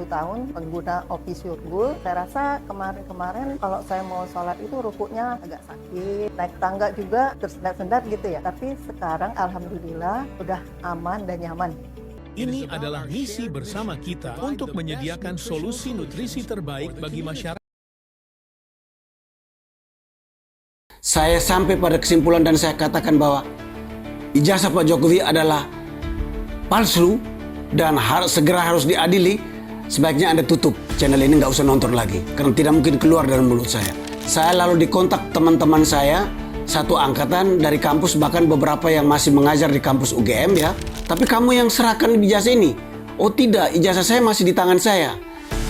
tahun pengguna Office Surgul. Saya rasa kemarin-kemarin kalau saya mau sholat itu rukuknya agak sakit, naik tangga juga tersendat-sendat gitu ya. Tapi sekarang alhamdulillah udah aman dan nyaman. Ini adalah misi bersama kita untuk menyediakan solusi nutrisi terbaik bagi masyarakat. Saya sampai pada kesimpulan dan saya katakan bahwa ijazah Pak Jokowi adalah palsu dan segera harus diadili. Sebaiknya Anda tutup channel ini, nggak usah nonton lagi karena tidak mungkin keluar dari mulut saya. Saya lalu dikontak teman-teman saya satu angkatan dari kampus, bahkan beberapa yang masih mengajar di kampus UGM ya. Tapi kamu yang serahkan ijazah ini? Oh tidak, ijazah saya masih di tangan saya.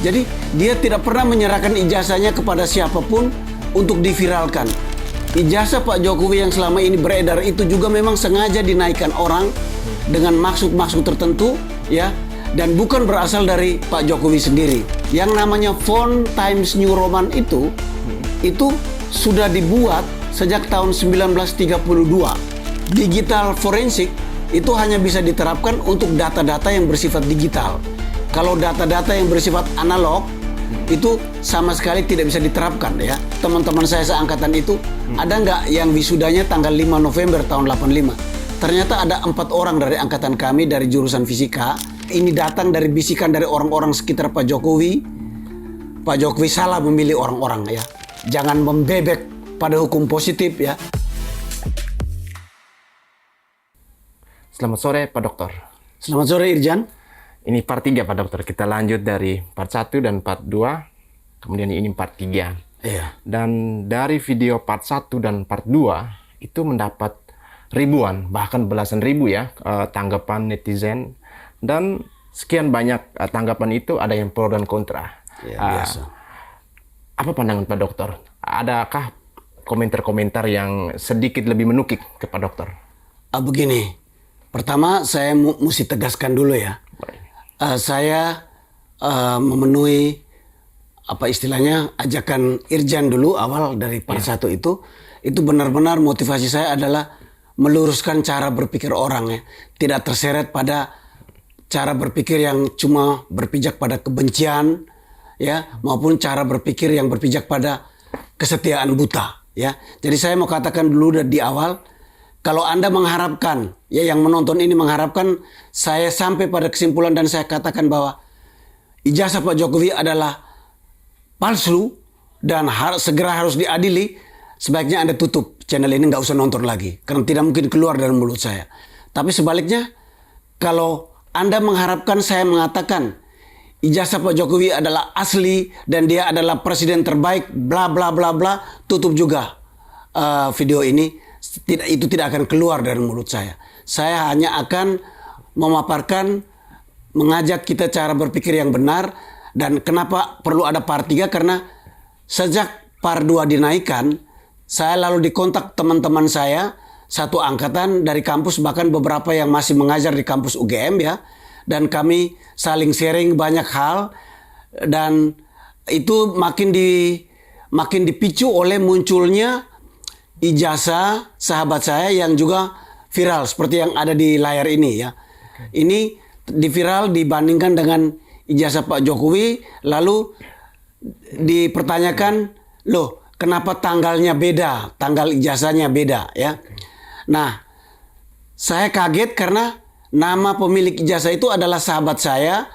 Jadi dia tidak pernah menyerahkan ijazahnya kepada siapapun untuk diviralkan. Ijazah Pak Jokowi yang selama ini beredar itu juga memang sengaja dinaikkan orang dengan maksud-maksud tertentu ya. Dan bukan berasal dari Pak Jokowi sendiri. Yang namanya font Times New Roman itu sudah dibuat sejak tahun 1932. Digital forensik itu hanya bisa diterapkan untuk data-data yang bersifat digital. Kalau data-data yang bersifat analog itu sama sekali tidak bisa diterapkan ya. Teman-teman saya seangkatan itu ada nggak yang wisudanya tanggal 5 November tahun 85? Ternyata ada 4 orang dari angkatan kami dari jurusan fisika. Ini datang dari bisikan dari orang-orang sekitar Pak Jokowi. Pak Jokowi salah memilih orang-orang ya. Jangan membebek pada hukum positif ya. Selamat sore Pak Dokter. Selamat sore Irjan. Ini part 3 Pak Dokter. Kita lanjut dari part 1 dan part 2. Kemudian ini part 3. Iya. Dan dari video part 1 dan part 2 itu mendapat ribuan, bahkan belasan ribu ya tanggapan netizen. Dan sekian banyak tanggapan itu ada yang pro dan kontra. Ya, biasa. Apa pandangan Pak Dokter? Adakah komentar-komentar yang sedikit lebih menukik ke Pak Dokter? Begini, pertama saya mesti tegaskan dulu ya. Saya memenuhi apa istilahnya ajakan Irjan dulu awal dari part 1 itu benar-benar motivasi saya adalah meluruskan cara berpikir orang ya. Tidak terseret pada cara berpikir yang cuma berpijak pada kebencian ya, maupun cara berpikir yang berpijak pada kesetiaan buta ya. Jadi saya mau katakan dulu di awal, kalau Anda mengharapkan ya, yang menonton ini mengharapkan saya sampai pada kesimpulan dan saya katakan bahwa ijazah Pak Jokowi adalah palsu dan segera harus diadili, sebaiknya Anda tutup channel ini, nggak usah nonton lagi karena tidak mungkin keluar dari mulut saya. Tapi sebaliknya, kalau Anda mengharapkan saya mengatakan ijazah Pak Jokowi adalah asli dan dia adalah presiden terbaik, bla bla bla bla, tutup juga video ini. Itu tidak akan keluar dari mulut saya. Saya hanya akan memaparkan, mengajak kita cara berpikir yang benar. Dan kenapa perlu ada part 3? Karena sejak part 2 dinaikkan, saya lalu dikontak teman-teman saya satu angkatan dari kampus, bahkan beberapa yang masih mengajar di kampus UGM ya. Dan kami saling sharing banyak hal. Dan itu makin dipicu oleh munculnya ijazah sahabat saya yang juga viral seperti yang ada di layar ini ya. Ini diviral dibandingkan dengan ijazah Pak Jokowi, lalu dipertanyakan, loh kenapa tanggalnya beda, tanggal ijazahnya beda ya. Nah, saya kaget karena nama pemilik ijazah itu adalah sahabat saya,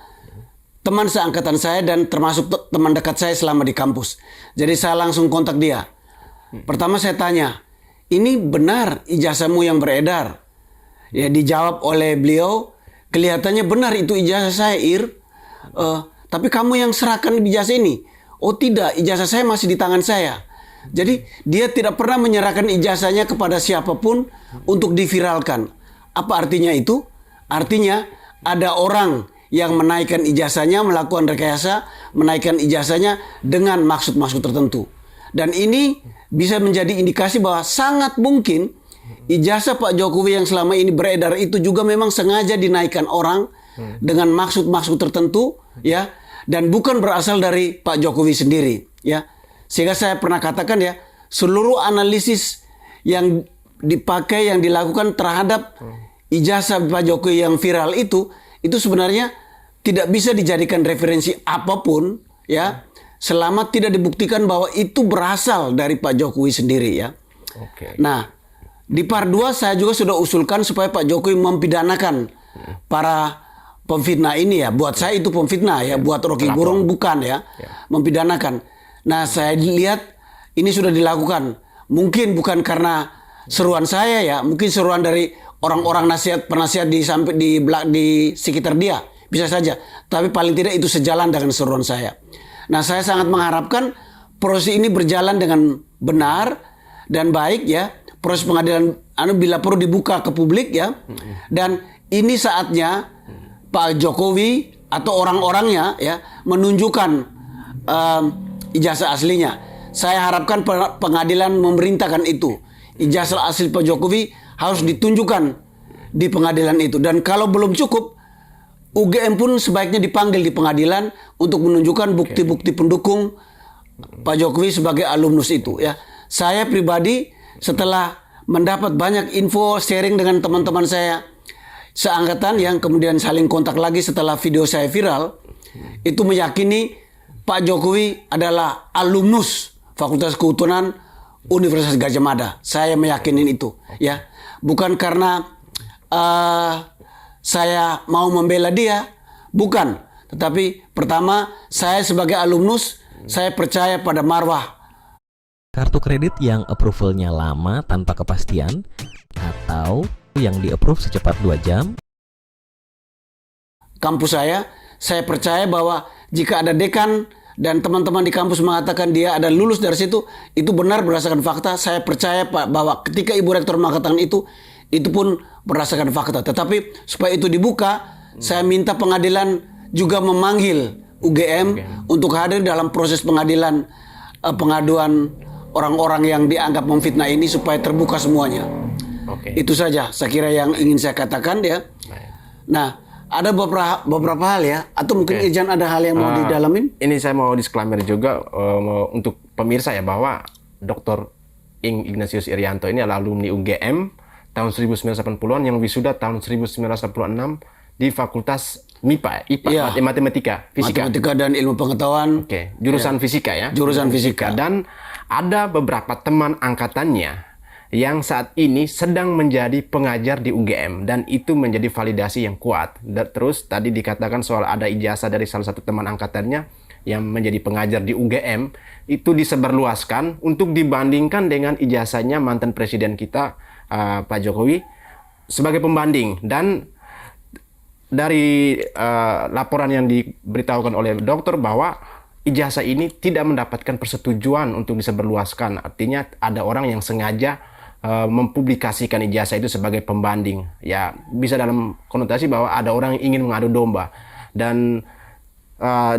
teman seangkatan saya dan termasuk teman dekat saya selama di kampus. Jadi saya langsung kontak dia. Pertama saya tanya, ini benar ijazahmu yang beredar? Ya, dijawab oleh beliau, kelihatannya benar itu ijazah saya Ir. Tapi kamu yang serahkan ijazah ini? Oh tidak, ijazah saya masih di tangan saya. Jadi dia tidak pernah menyerahkan ijazahnya kepada siapapun untuk diviralkan. Apa artinya itu? Artinya ada orang yang menaikkan ijazahnya, melakukan rekayasa, menaikkan ijazahnya dengan maksud-maksud tertentu. Dan ini bisa menjadi indikasi bahwa sangat mungkin ijazah Pak Jokowi yang selama ini beredar itu juga memang sengaja dinaikkan orang dengan maksud-maksud tertentu ya, dan bukan berasal dari Pak Jokowi sendiri ya. Sehingga saya pernah katakan ya, seluruh analisis yang dipakai, yang dilakukan terhadap ijazah Pak Jokowi yang viral itu sebenarnya tidak bisa dijadikan referensi apapun ya, selama tidak dibuktikan bahwa itu berasal dari Pak Jokowi sendiri ya. Oke. Nah, di part 2 saya juga sudah usulkan supaya Pak Jokowi mempidanakan para pemfitnah ini ya. Buat saya itu pemfitnah ya, buat Rocky Gerung bukan ya. Mempidanakan. Nah, saya lihat ini sudah dilakukan. Mungkin bukan karena seruan saya ya, mungkin seruan dari orang-orang penasihat di sekitar dia, bisa saja. Tapi paling tidak itu sejalan dengan seruan saya. Nah, saya sangat mengharapkan proses ini berjalan dengan benar dan baik ya. Proses pengadilan bila perlu dibuka ke publik ya. Dan ini saatnya Pak Jokowi atau orang-orangnya ya menunjukkan ijazah aslinya. Saya harapkan pengadilan memerintahkan itu. Ijazah asli Pak Jokowi harus ditunjukkan di pengadilan itu. Dan kalau belum cukup, UGM pun sebaiknya dipanggil di pengadilan untuk menunjukkan bukti-bukti pendukung Pak Jokowi sebagai alumnus itu ya. Saya pribadi setelah mendapat banyak info sharing dengan teman-teman saya seangkatan yang kemudian saling kontak lagi setelah video saya viral, itu meyakini Pak Jokowi adalah alumnus Fakultas Kehutanan Universitas Gadjah Mada. Saya meyakini itu ya. Bukan karena saya mau membela dia, bukan. Tetapi pertama, saya sebagai alumnus, saya percaya pada marwah. Kartu kredit yang approval-nya lama tanpa kepastian atau yang di-approve secepat 2 jam. Kampus saya percaya bahwa jika ada dekan dan teman-teman di kampus mengatakan dia ada lulus dari situ, itu benar berdasarkan fakta. Saya percaya bahwa ketika Ibu Rektor mengatakan itu pun berdasarkan fakta. Tetapi supaya itu dibuka, saya minta pengadilan juga memanggil UGM untuk hadir dalam proses pengadilan pengaduan orang-orang yang dianggap memfitnah ini supaya terbuka semuanya. Itu saja saya kira yang ingin saya katakan ya. Nah, ada beberapa hal ya, atau mungkin Irjan ada hal yang mau didalamin? Ini saya mau disclaimer juga untuk pemirsa ya, bahwa Dr. Ing Ignatius Irianto ini adalah alumni UGM tahun 1980-an yang wisuda tahun 1986 di Fakultas MIPA, Matematika, Fisika. Matematika dan Ilmu Pengetahuan. Jurusan fisika ya. Jurusan fisika. Dan ada beberapa teman angkatannya yang saat ini sedang menjadi pengajar di UGM, dan itu menjadi validasi yang kuat. Terus tadi dikatakan soal ada ijazah dari salah satu teman angkatannya yang menjadi pengajar di UGM, itu disebarluaskan untuk dibandingkan dengan ijazahnya mantan presiden kita Pak Jokowi sebagai pembanding. Dan dari laporan yang diberitahukan oleh dokter bahwa ijazah ini tidak mendapatkan persetujuan untuk disebarluaskan. Artinya ada orang yang sengaja mempublikasikan ijazah itu sebagai pembanding. Ya, bisa dalam konotasi bahwa ada orang yang ingin mengadu domba. Dan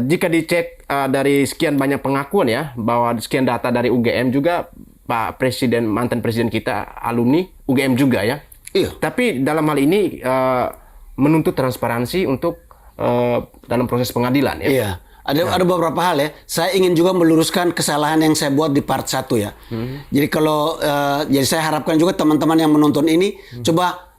jika dicek dari sekian banyak pengakuan ya, bahwa sekian data dari UGM juga, Pak Presiden, mantan presiden kita alumni UGM juga ya. Iya. Tapi dalam hal ini menuntut transparansi untuk dalam proses pengadilan ya. Iya. Ada beberapa hal ya. Saya ingin juga meluruskan kesalahan yang saya buat di part 1 ya. Jadi kalau jadi saya harapkan juga teman-teman yang menonton ini coba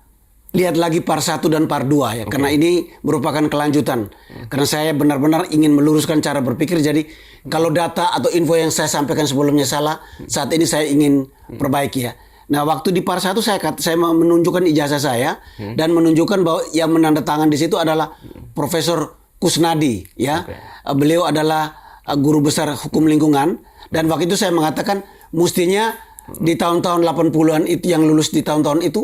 lihat lagi part 1 dan part 2 ya. Karena ini merupakan kelanjutan. Karena saya benar-benar ingin meluruskan cara berpikir. Jadi kalau data atau info yang saya sampaikan sebelumnya salah, saat ini saya ingin perbaiki ya. Nah, waktu di part 1 saya menunjukkan ijazah saya dan menunjukkan bahwa yang menandatangan di situ adalah Profesor Kusnadi ya. Beliau adalah guru besar hukum lingkungan, dan waktu itu saya mengatakan mestinya di tahun-tahun 80-an itu yang lulus di tahun-tahun itu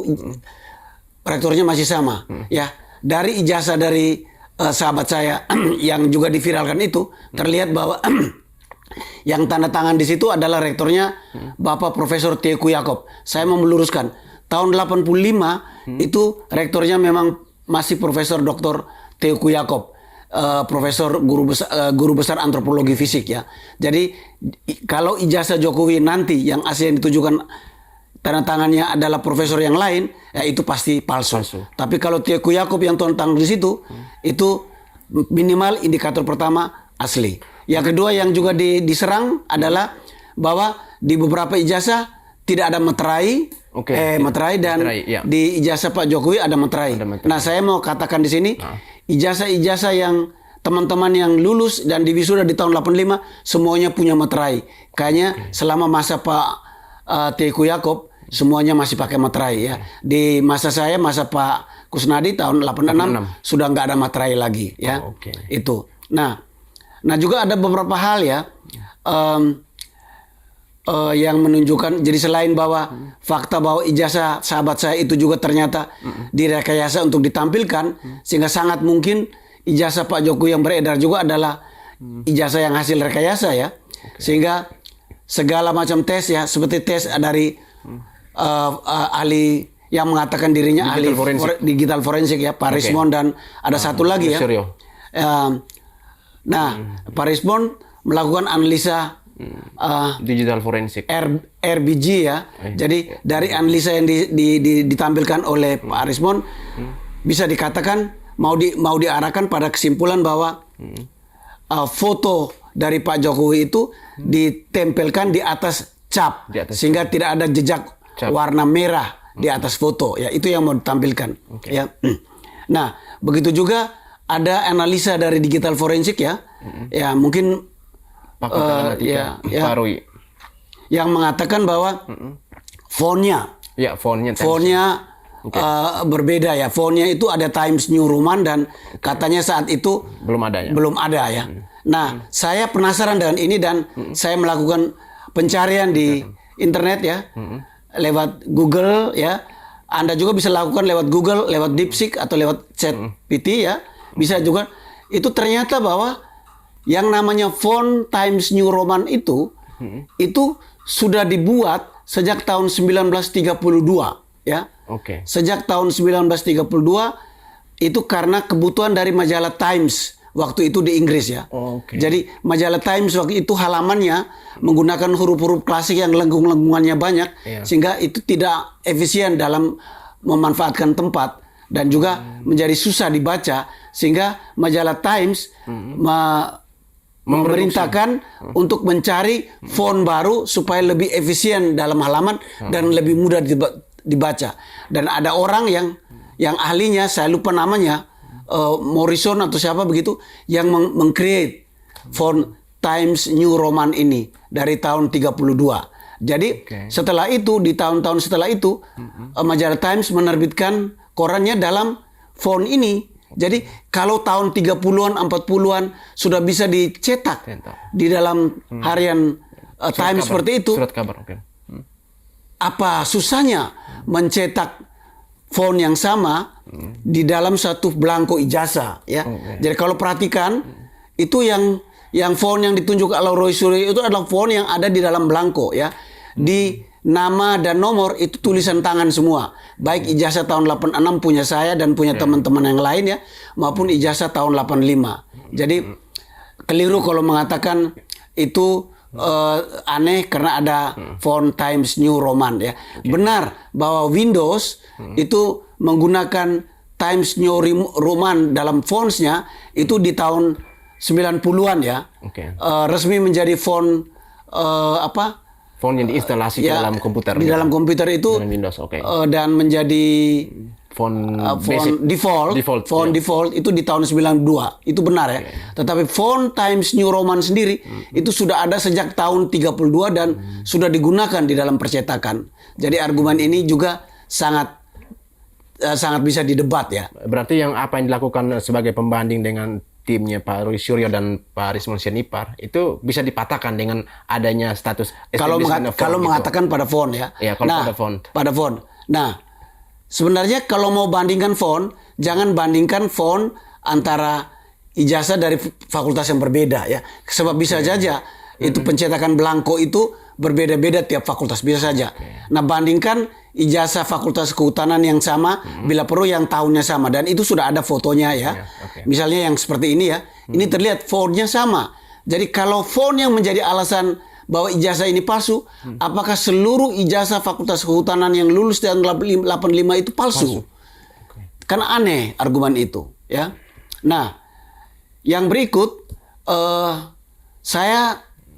rektornya masih sama ya. Dari ijazah dari sahabat saya yang juga diviralkan itu terlihat bahwa yang tanda tangan di situ adalah rektornya Bapak Profesor Teguh Yakob. Saya mau meluruskan, tahun 85 itu rektornya memang masih Profesor Dr. Teguh Yakob. Profesor guru besar antropologi fisik ya. Jadi kalau ijazah Jokowi nanti yang asli yang ditujukan tanda tangannya adalah profesor yang lain, ya itu pasti palsu. Tapi kalau Teguh Yakob yang tanda tangan di situ, itu minimal indikator pertama asli. Yang kedua yang juga diserang adalah bahwa di beberapa ijazah tidak ada meterai. Meterai dan di ijazah Pak Jokowi ada meterai. Nah, saya mau katakan di sini ijazah-ijazah yang teman-teman yang lulus dan di wisuda di tahun 85 semuanya punya materai. Kayaknya selama masa Pak Teguh Yaakob semuanya masih pakai materai ya. Di masa saya, masa Pak Kusnadi tahun 86 sudah nggak ada materai lagi ya. Itu. Nah juga ada beberapa hal ya yang menunjukkan, jadi selain bahwa fakta bahwa ijazah sahabat saya itu juga ternyata direkayasa untuk ditampilkan, sehingga sangat mungkin ijazah Pak Jokowi yang beredar juga adalah ijazah yang hasil rekayasa ya. Sehingga segala macam tes ya, seperti tes dari ahli yang mengatakan dirinya ahli digital forensik ya, Pak Rismond dan ada satu lagi ya. Nah, Pak Rismond melakukan analisa digital forensik RBG ya. Jadi dari analisa yang ditampilkan oleh Pak Rismond bisa dikatakan mau diarahkan pada kesimpulan bahwa foto dari Pak Jokowi itu ditempelkan di atas cap sehingga tidak ada jejak warna merah di atas foto ya. Itu yang mau ditampilkan ya. Nah, begitu juga ada analisa dari digital forensik ya. Ya mungkin yang mengatakan bahwa fontnya berbeda ya. Fontnya itu ada Times New Roman dan katanya saat itu belum ada ya. Nah, saya penasaran dengan ini dan saya melakukan pencarian di internet ya, lewat Google ya. Anda juga bisa lakukan lewat Google, lewat DeepSeek atau lewat ChatGPT ya. Bisa juga. Itu ternyata bahwa yang namanya font Times New Roman itu sudah dibuat sejak tahun 1932 ya. Sejak tahun 1932 itu karena kebutuhan dari majalah Times waktu itu di Inggris ya. Jadi majalah Times waktu itu halamannya menggunakan huruf-huruf klasik yang lengkung-lengkungannya banyak sehingga itu tidak efisien dalam memanfaatkan tempat dan juga menjadi susah dibaca, sehingga majalah Times memerintahkan untuk mencari font baru supaya lebih efisien dalam halaman dan lebih mudah dibaca. Dan ada orang yang ahlinya, saya lupa namanya, Morrison atau siapa begitu, yang meng-create font Times New Roman ini dari tahun 32. Jadi setelah itu, di tahun-tahun setelah itu, majalah Times menerbitkan korannya dalam font ini. Jadi kalau tahun 30-an, 40-an sudah bisa dicetak di dalam harian Times seperti itu. Surat kabar, Apa susahnya mencetak font yang sama di dalam satu belangko ijazah ya. Jadi kalau perhatikan itu yang font yang ditunjuk oleh Roy Suryo itu adalah font yang ada di dalam belangko ya. Di nama dan nomor itu tulisan tangan semua. Baik ijazah tahun 86 punya saya dan punya teman-teman yang lain ya, maupun ijazah tahun 85. Jadi keliru kalau mengatakan itu aneh karena ada font Times New Roman ya. Benar bahwa Windows itu menggunakan Times New Roman dalam fontsnya itu di tahun 90-an ya. Resmi menjadi font font yang diinstalasi ya, dalam komputer. Di dalam komputer itu Windows, dan menjadi font default itu di tahun 92. Itu benar ya. Tetapi font Times New Roman sendiri itu sudah ada sejak tahun 32 dan sudah digunakan di dalam percetakan. Jadi argumen ini juga sangat bisa didebat ya. Berarti apa yang dilakukan sebagai pembanding dengan timnya Pak Roy Suryo dan Pak Rismond Sianipar itu bisa dipatahkan dengan adanya status kalau mengatakan pada font ya. Pada font. Nah, sebenarnya kalau mau bandingkan font, jangan bandingkan font antara ijazah dari fakultas yang berbeda ya. Sebab bisa saja itu pencetakan belangko itu berbeda-beda tiap fakultas, bisa saja. Nah, bandingkan ijazah fakultas kehutanan yang sama bila perlu yang tahunnya sama, dan itu sudah ada fotonya ya. Misalnya yang seperti ini ya. Ini terlihat fontnya sama. Jadi kalau font yang menjadi alasan bahwa ijazah ini palsu, apakah seluruh ijazah fakultas kehutanan yang lulus tahun 85 itu palsu? Kan aneh argumen itu ya. Nah, yang berikut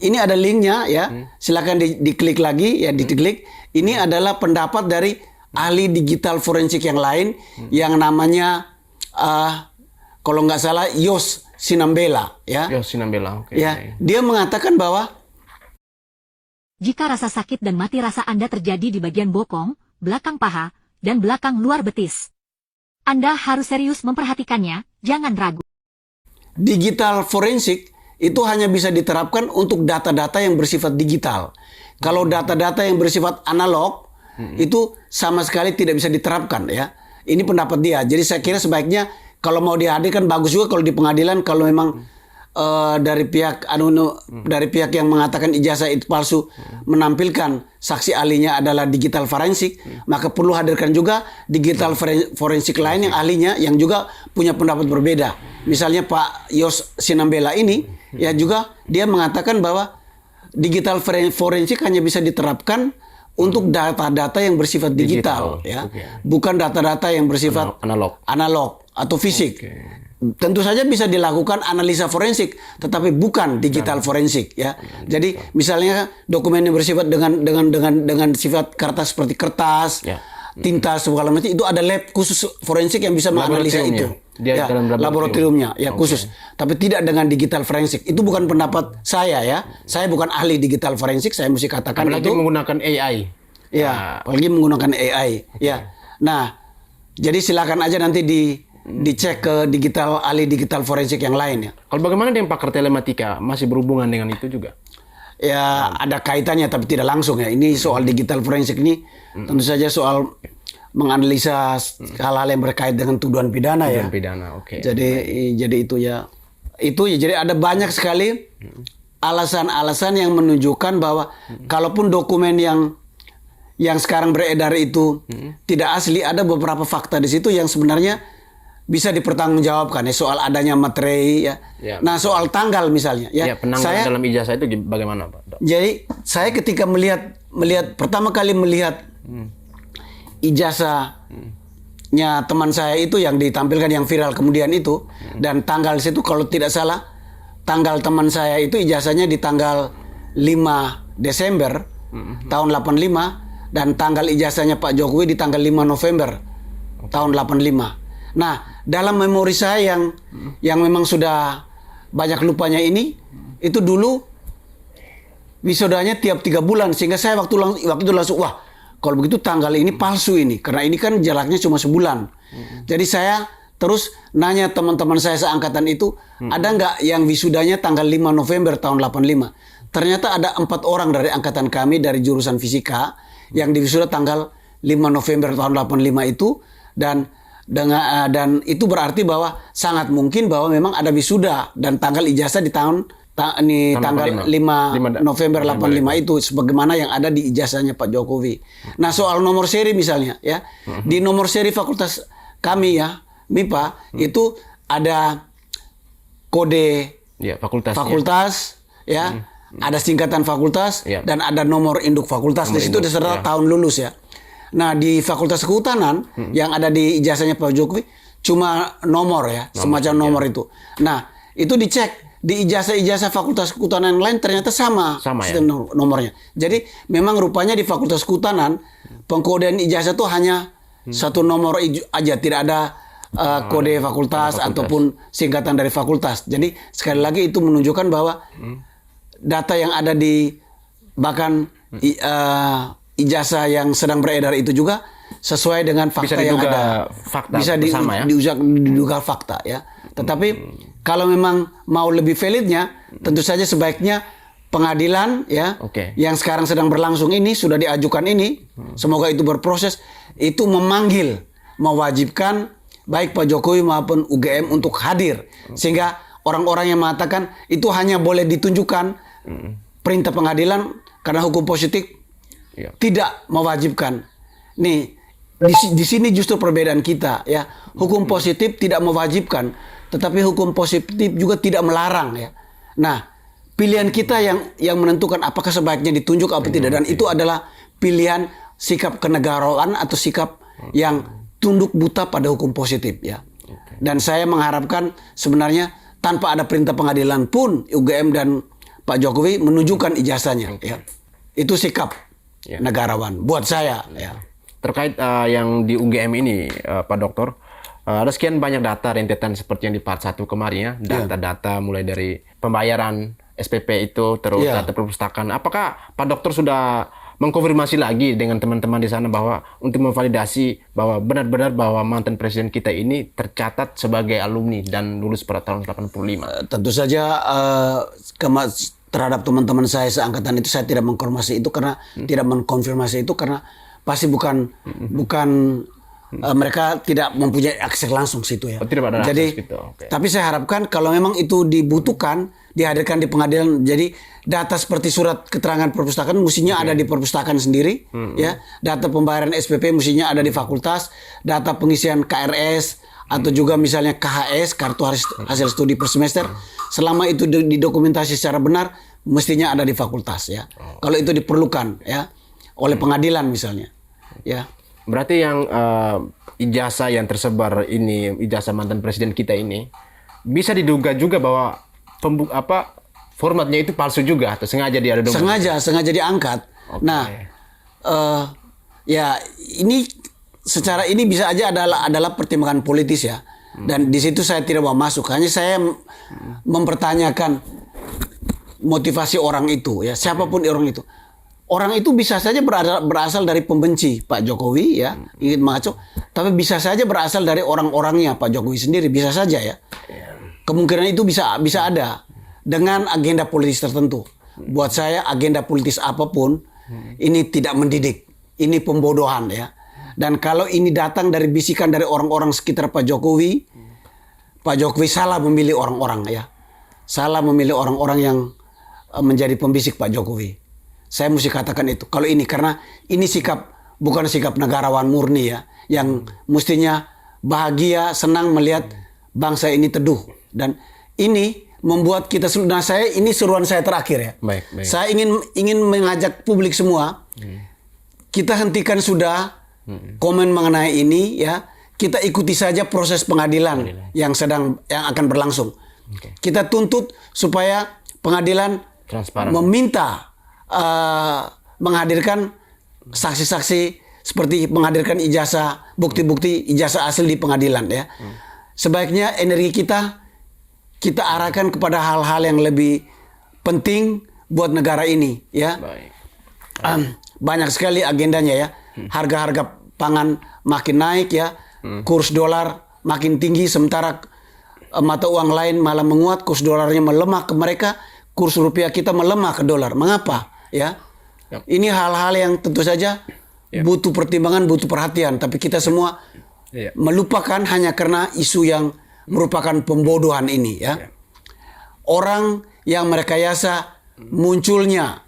ini ada linknya ya, silakan diklik lagi ya, diklik. Ini adalah pendapat dari ahli digital forensik yang lain yang namanya kalau nggak salah Yos Sinambela, ya. Yos Sinambela, oke. Ya, dia mengatakan bahwa Jika rasa sakit dan mati rasa Anda terjadi di bagian bokong, belakang paha, dan belakang luar betis, Anda harus serius memperhatikannya, jangan ragu. digital forensik itu hanya bisa diterapkan untuk data-data yang bersifat digital. Kalau data-data yang bersifat analog, itu sama sekali tidak bisa diterapkan, ya. Ini pendapat dia. Jadi saya kira sebaiknya kalau mau dihadirkan bagus juga kalau di pengadilan, kalau memang dari pihak dari pihak yang mengatakan ijazah itu palsu menampilkan saksi ahlinya adalah digital forensik, maka perlu hadirkan juga digital forensik lain yang ahlinya yang juga punya pendapat berbeda. Misalnya Pak Yos Sinambela ini ya juga dia mengatakan bahwa digital forensik hanya bisa diterapkan untuk data-data yang bersifat digital, ya. Bukan data-data yang bersifat analog atau fisik. Tentu saja bisa dilakukan analisa forensik, tetapi bukan digital forensik, ya. Jadi misalnya dokumen yang bersifat dengan sifat kertas seperti kertas, tinta segala macam, itu ada lab khusus forensik yang bisa menganalisa itu. Dia ya, dalam laboratoriumnya, ya khusus. Tapi tidak dengan digital forensik. Itu bukan pendapat saya, ya. Saya bukan ahli digital forensik, saya mesti katakan apalagi itu. Menggunakan AI. Ya, apalagi menggunakan AI, ya. Nah, jadi silakan aja nanti dicek ke ahli digital forensik yang lain, ya. Kalau bagaimana dengan pakar telematika, masih berhubungan dengan itu juga? Ya, ada kaitannya tapi tidak langsung, ya. Ini soal digital forensik ini tentu saja soal menganalisa hal-hal yang berkait dengan tuduhan pidana, ya. Tuduhan pidana, oke. Jadi itu ya. Jadi ada banyak sekali alasan-alasan yang menunjukkan bahwa kalaupun dokumen yang sekarang beredar itu tidak asli, ada beberapa fakta di situ yang sebenarnya bisa dipertanggungjawabkan, ya, soal adanya materai, ya. Nah, soal tanggal misalnya, ya. Penanggalan dalam ijazah itu bagaimana, Pak? Jadi saya ketika melihat pertama kali melihat ijazahnya teman saya itu yang ditampilkan yang viral kemudian itu, dan tanggal situ kalau tidak salah tanggal teman saya itu ijazahnya di tanggal 5 Desember tahun 85 dan tanggal ijazahnya Pak Jokowi di tanggal 5 November tahun 85. Nah, dalam memori saya yang memang sudah banyak lupanya ini, itu dulu wisudanya tiap 3 bulan, sehingga saya waktu itu langsung, wah, kalau begitu tanggal ini palsu ini, karena ini kan jaraknya cuma sebulan. Jadi saya terus nanya teman-teman saya seangkatan itu, ada nggak yang wisudanya tanggal 5 November tahun 85? Ternyata ada 4 orang dari angkatan kami dari jurusan fisika yang diwisuda tanggal 5 November tahun 85 itu, dan itu berarti bahwa sangat mungkin bahwa memang ada wisuda dan tanggal ijazah di tanggal 5 November 85 itu sebagaimana yang ada di ijazahnya Pak Jokowi. Nah, soal nomor seri misalnya, ya. Di nomor seri fakultas kami, ya, MIPA, itu ada kode fakultas, ya. Ada singkatan fakultas dan ada nomor induk fakultas. Di situ ada tahun lulus, ya. Nah, di Fakultas Kehutanan yang ada di ijazahnya Pak Jokowi cuma nomor, ya, semacam nomor itu. Nah, itu dicek di ijazah-ijazah Fakultas Kehutanan lain ternyata sama sistem, ya, nomornya. Jadi memang rupanya di Fakultas Kehutanan pengkodean ijazah itu hanya satu nomor aja, tidak ada kode fakultas ataupun singkatan dari fakultas. Jadi sekali lagi itu menunjukkan bahwa data yang ada di bahkan ijazah yang sedang beredar itu juga sesuai dengan fakta yang ada. Bisa diduga fakta, ya. Tetapi kalau memang mau lebih validnya, tentu saja sebaiknya pengadilan, ya, yang sekarang sedang berlangsung ini, sudah diajukan ini, semoga itu berproses, itu mewajibkan baik Pak Jokowi maupun UGM untuk hadir, sehingga orang-orang yang mengatakan itu hanya boleh ditunjukkan perintah pengadilan karena hukum positif tidak mewajibkan. Nih, di sini justru perbedaan kita, ya. Hukum positif tidak mewajibkan, tetapi hukum positif juga tidak melarang, ya. Nah, pilihan kita yang menentukan apakah sebaiknya ditunjuk atau tidak, dan itu adalah pilihan sikap kenegaraan atau sikap yang tunduk buta pada hukum positif, ya. Dan saya mengharapkan sebenarnya tanpa ada perintah pengadilan pun UGM dan Pak Jokowi menunjukkan ijazahnya, ya. Itu sikap negarawan buat saya, ya. Terkait yang di UGM ini, Pak Dokter, ada sekian banyak data rentetan seperti yang di part 1 kemarin ya, data-data mulai dari pembayaran SPP itu, terus data perpustakaan. Apakah Pak Dokter sudah mengkonfirmasi lagi dengan teman-teman di sana bahwa untuk memvalidasi bahwa benar-benar bahwa mantan presiden kita ini tercatat sebagai alumni dan lulus pada tahun 85? Tentu saja terhadap teman-teman saya seangkatan itu saya tidak mengkonfirmasi itu karena pasti bukan mereka tidak mempunyai akses langsung situ ya. Tidak ada jadi, akses gitu. Okay. Tapi saya harapkan kalau memang itu dibutuhkan, dihadirkan di pengadilan. Jadi data seperti surat keterangan perpustakaan mestinya ada di perpustakaan sendiri, ya. Data pembayaran SPP mestinya ada di fakultas. Data pengisian KRS atau juga misalnya KHS, kartu hasil studi per semester. Selama itu didokumentasi secara benar, mestinya ada di fakultas ya. Kalau itu diperlukan ya oleh pengadilan misalnya, ya. Berarti yang ijazah yang tersebar ini, ijazah mantan presiden kita ini, bisa diduga juga bahwa formatnya itu palsu juga atau sengaja dia ada sengaja diangkat. Okay. Nah, ya ini secara ini bisa aja adalah pertimbangan politis ya. Dan di situ saya tidak mau masuk. Hanya saya mempertanyakan motivasi orang itu ya, siapapun orang itu. Orang itu bisa saja berasal dari pembenci Pak Jokowi ya, ingin mengacau, tapi bisa saja berasal dari orang-orangnya Pak Jokowi sendiri, bisa saja ya. Kemungkinan itu bisa ada dengan agenda politis tertentu. Buat saya agenda politis apapun ini tidak mendidik, ini pembodohan ya. Dan kalau ini datang dari bisikan dari orang-orang sekitar Pak Jokowi salah memilih orang-orang ya. Salah memilih orang-orang yang menjadi pembisik Pak Jokowi. Saya mesti katakan itu. Kalau ini karena ini bukan sikap negarawan murni ya, yang mestinya bahagia, senang melihat bangsa ini teduh. Dan ini membuat kita ini seruan saya terakhir ya. Baik. Saya ingin mengajak publik semua, kita hentikan sudah komen mengenai ini ya. Kita ikuti saja proses pengadilan yang akan berlangsung. Okay. Kita tuntut supaya pengadilan transparan, meminta menghadirkan saksi-saksi seperti menghadirkan ijazah, bukti-bukti ijazah asli di pengadilan ya. Sebaiknya energi kita arahkan kepada hal-hal yang lebih penting buat negara ini ya. Banyak sekali agendanya ya. Harga-harga pangan makin naik ya. Kurs dolar makin tinggi sementara mata uang lain malah menguat, kurs dolarnya melemah ke mereka, kurs rupiah kita melemah ke dolar. Mengapa? Ya, ini hal-hal yang tentu saja butuh pertimbangan, butuh perhatian. Tapi kita semua melupakan hanya karena isu yang merupakan pembodohan ini. Ya, orang yang merekayasa munculnya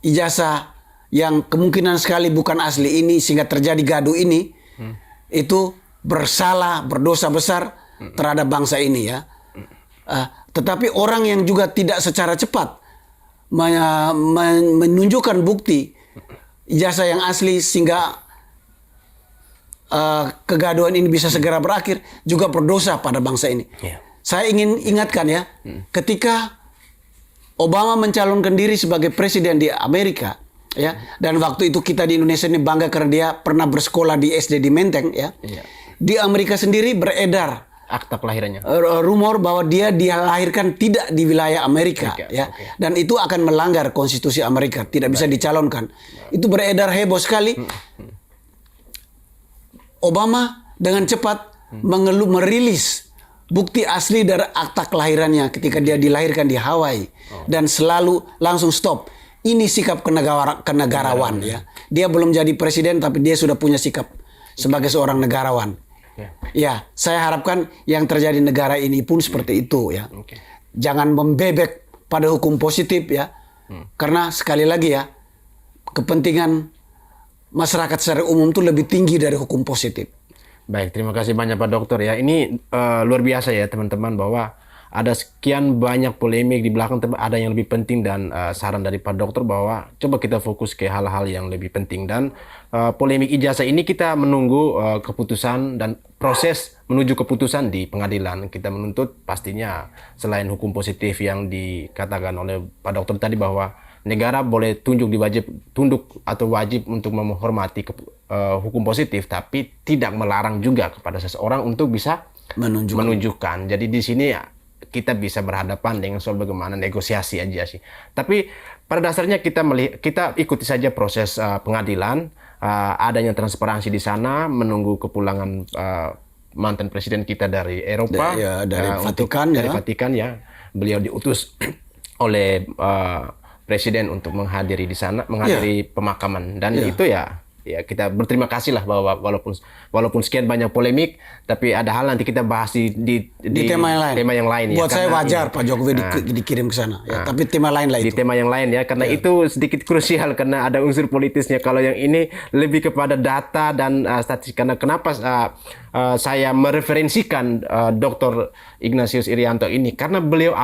ijazah yang kemungkinan sekali bukan asli ini sehingga terjadi gaduh ini, itu berdosa besar terhadap bangsa ini. Ya, tetapi orang yang juga tidak secara cepat menunjukkan bukti ijazah yang asli sehingga kegaduhan ini bisa segera berakhir juga berdosa pada bangsa ini. Saya ingin ingatkan ya, ketika Obama mencalonkan diri sebagai presiden di Amerika ya, dan waktu itu kita di Indonesia ini bangga karena dia pernah bersekolah di SD di Menteng ya. Di Amerika sendiri beredar akta kelahirannya, rumor bahwa dia dilahirkan tidak di wilayah Amerika ya. Dan itu akan melanggar konstitusi Amerika, tidak bisa dicalonkan. Itu beredar heboh sekali. Obama dengan cepat merilis bukti asli dari akta kelahirannya ketika dia dilahirkan di Hawaii, dan selalu langsung stop. Ini sikap kenegarawan ya. Dia belum jadi presiden tapi dia sudah punya sikap sebagai seorang negarawan. Ya, saya harapkan yang terjadi di negara ini pun seperti itu ya. Jangan membebek pada hukum positif ya. Karena sekali lagi ya, kepentingan masyarakat secara umum itu lebih tinggi dari hukum positif. Baik, terima kasih banyak Pak Dokter ya. Ini luar biasa ya teman-teman, bahwa ada sekian banyak polemik di belakang, ada yang lebih penting, dan saran dari Pak Dokter bahwa coba kita fokus ke hal-hal yang lebih penting. Dan polemik ijazah ini kita menunggu keputusan dan proses menuju keputusan di pengadilan. Kita menuntut pastinya selain hukum positif yang dikatakan oleh Pak Dokter tadi, bahwa negara boleh tunduk atau wajib untuk menghormati hukum positif, tapi tidak melarang juga kepada seseorang untuk bisa menunjukkan. Jadi di sini ya, kita bisa berhadapan dengan soal bagaimana negosiasi aja sih. Tapi pada dasarnya kita ikuti saja proses pengadilan, adanya transparansi di sana, menunggu kepulangan mantan presiden kita dari Eropa, dari Vatikan, dari Vatikan ya. Beliau diutus oleh presiden untuk menghadiri di sana, menghadiri pemakaman, dan itu ya kita berterima kasih lah bahwa walaupun sekian banyak polemik, tapi ada hal nanti kita bahas di tema yang lain. Buat saya wajar Pak Jokowi dikirim ke sana, tapi tema lain lah itu. Di tema yang lain ya, karena itu sedikit krusial karena ada unsur politisnya. Kalau yang ini lebih kepada data dan statistik. Karena kenapa saya mereferensikan Dr. Ignatius Irianto ini, karena beliau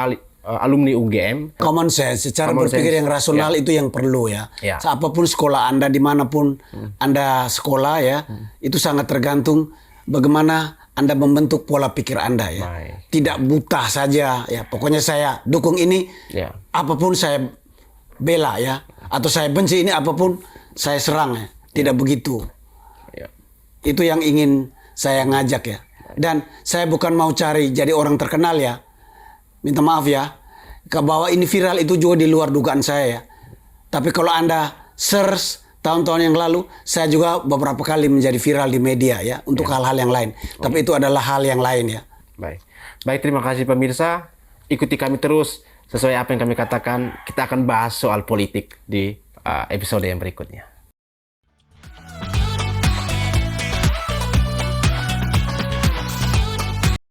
alumni UGM. Common sense, secara berpikir yang rasional itu yang perlu ya. Apapun sekolah Anda, dimanapun Anda sekolah ya, itu sangat tergantung bagaimana Anda membentuk pola pikir Anda ya. Tidak buta saja ya. Pokoknya saya dukung ini, apapun saya bela ya. Atau saya benci ini, apapun saya serang ya. Tidak begitu. Itu yang ingin saya ngajak ya. Dan saya bukan mau cari jadi orang terkenal ya. Minta maaf ya, bahwa ini viral itu juga di luar dugaan saya ya. Tapi kalau Anda search tahun-tahun yang lalu, saya juga beberapa kali menjadi viral di media ya, untuk hal-hal yang lain. Tapi itu adalah hal yang lain ya. Baik, terima kasih pemirsa. Ikuti kami terus, sesuai apa yang kami katakan, kita akan bahas soal politik di episode yang berikutnya.